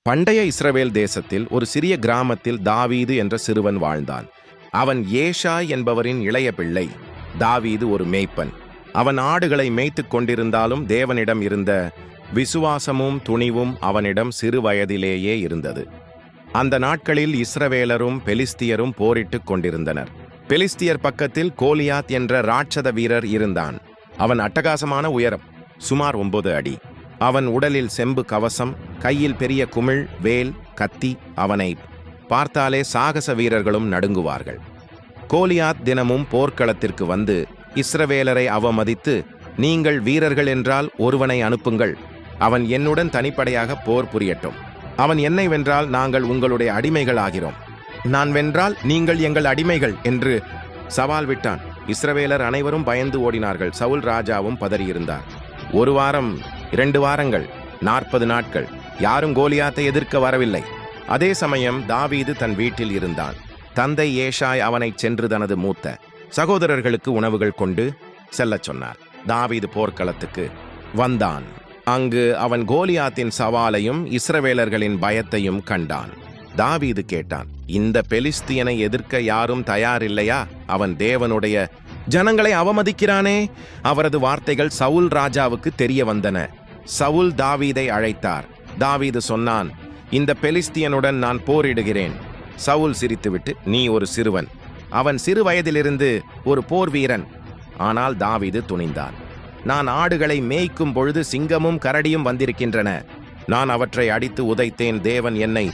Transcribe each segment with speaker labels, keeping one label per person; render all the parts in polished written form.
Speaker 1: பண்டைய இஸ்ரவேல் தேசத்தில் ஒரு சிறிய கிராமத்தில் தாவீது என்ற சிறுவன் வாழ்ந்தான். அவன் ஏஷாய் என்பவரின் இளைய பிள்ளை. தாவீது ஒரு மேய்ப்பன். அவன் ஆடுகளை மேய்த்துக் கொண்டிருந்தாலும் தேவனிடம் இருந்த விசுவாசமும் துணிவும் அவனிடம் சிறு வயதிலேயே இருந்தது. அந்த நாட்களில் இஸ்ரவேலரும் பெலிஸ்தியரும் போரிட்டுக் கொண்டிருந்தனர். பெலிஸ்தியர் பக்கத்தில் கோலியாத் என்ற ராட்சத வீரர் இருந்தான். அவன் அட்டகாசமான உயரம், சுமார் 9 அடி. அவன் உடலில் செம்பு கவசம், கையில் பெரிய குமிழ், வேல், கத்தி. அவனை பார்த்தாலே சாகச வீரர்களும் நடுங்குவார்கள். கோலியாத் தினமும் போர்க்களத்திற்கு வந்து இஸ்ரவேலரை அவமதித்து, நீங்கள் வீரர்கள் என்றால் ஒருவனை அனுப்புங்கள், அவன் என்னுடன் தனிப்படையாக போர் புரியட்டும். அவன் என்னை வென்றால் நாங்கள் உங்களுடைய அடிமைகள் ஆகிறோம், நான் வென்றால் நீங்கள் எங்கள் அடிமைகள் என்று சவால் விட்டான். இஸ்ரவேலர் அனைவரும் பயந்து ஓடினார்கள். சவுல் ராஜாவும் பதறியிருந்தார். 1 வாரம், 2 வாரங்கள், 40 நாட்கள் யாரும் கோலியாத்தை எதிர்க்க வரவில்லை. அதே சமயம் தாவீது தன் வீட்டில் இருந்தான். தந்தை ஏஷாய் அவனைச் சென்று தனது மூத்த சகோதரர்களுக்கு உணவுகள் கொண்டு செல்லச் சொன்னார். தாவீது போர்க்களத்துக்கு வந்தான். அங்கு அவன் கோலியாத்தின் சவாலையும் இஸ்ரவேலர்களின் பயத்தையும் கண்டான். தாவீது கேட்டான், இந்த பெலிஸ்தியனை எதிர்க்க யாரும் தயாரில்லையா? அவன் தேவனுடைய ஜனங்களை அவமதிக்கிறானே. அவரது வார்த்தைகள் சவுல் ராஜாவுக்கு தெரிய வந்தன. சவுல் தாவீதை அழைத்தார். தாவீது சொன்னான், இந்த பெலிஸ்தியனுடன் நான் போரிடுகிறேன். சவுல் சிரித்துவிட்டு, நீ ஒரு சிறுவன், அவன் சிறு வயதிலிருந்து ஒரு போர் வீரன். ஆனால் தாவீது துணிந்தான். நான் ஆடுகளை மேய்க்கும் பொழுது சிங்கமும் கரடியும் வந்திருக்கின்றன. நான் அவற்றை அடித்து உதைத்தேன். தேவன் என்னை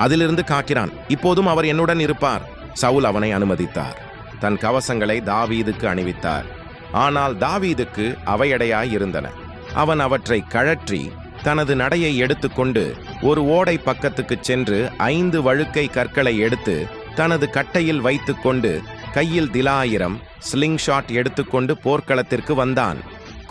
Speaker 1: அதிலிருந்து காக்கிறான். இப்போதும் அவர் என்னுடன் இருப்பார். சவுல் அவனை அனுமதித்தார். தன் கவசங்களை தாவீதுக்கு அணிவித்தார். ஆனால் தாவீதுக்கு அவையடையாய் இருந்தன. அவன் அவற்றை கழற்றி தனது நடையை எடுத்துக்கொண்டு ஒரு ஓடை பக்கத்துக்குச் சென்று 5 வழுக்கை கற்களை எடுத்து தனது கட்டையில் வைத்துக்கொண்டு கையில் திலாயிரம் ஸ்லிங் ஷாட் எடுத்துக்கொண்டு போர்க்களத்திற்கு வந்தான்.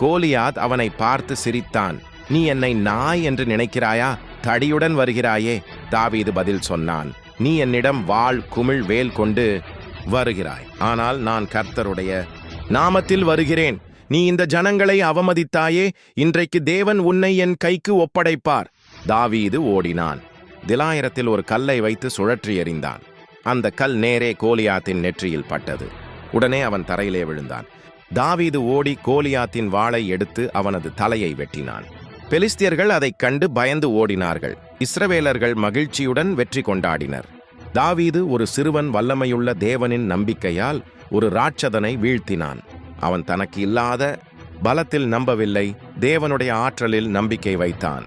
Speaker 1: கோலியாத் அவனை பார்த்து சிரித்தான். நீ என்னை நாய் என்று நினைக்கிறாயா? தடியுடன் வருகிறாயே. தாவீது பதில் சொன்னான், நீ என்னிடம் வாள், குமிழ், வேல் கொண்டு வருகிறாய். ஆனால் நான் கர்த்தருடைய நாமத்தில் வருகிறேன். நீ இந்த ஜனங்களை அவமதித்தாயே, இன்றைக்கு தேவன் உன்னை என் கைக்கு ஒப்படைப்பார். தாவீது ஓடினான். திலாயிரத்தில் ஒரு கல்லை வைத்து சுழற்றி எறிந்தான். அந்த கல் நேரே கோலியாத்தின் நெற்றியில் பட்டது. உடனே அவன் தரையிலே விழுந்தான். தாவீது ஓடி கோலியாத்தின் வாளை எடுத்து அவனது தலையை வெட்டினான். பெலிஸ்தியர்கள் அதைக் கண்டு பயந்து ஓடினார்கள். இஸ்ரவேலர்கள் மகிழ்ச்சியுடன் வெற்றி கொண்டாடினர். தாவீது ஒரு சிறுவன் வல்லமையுள்ள தேவனின் நம்பிக்கையால் ஒரு ராட்சதனை வீழ்த்தினான். அவன் தனக்கு இல்லாத பலத்தில் நம்பவில்லை, தேவனுடைய ஆற்றலில் நம்பிக்கை வைத்தான்.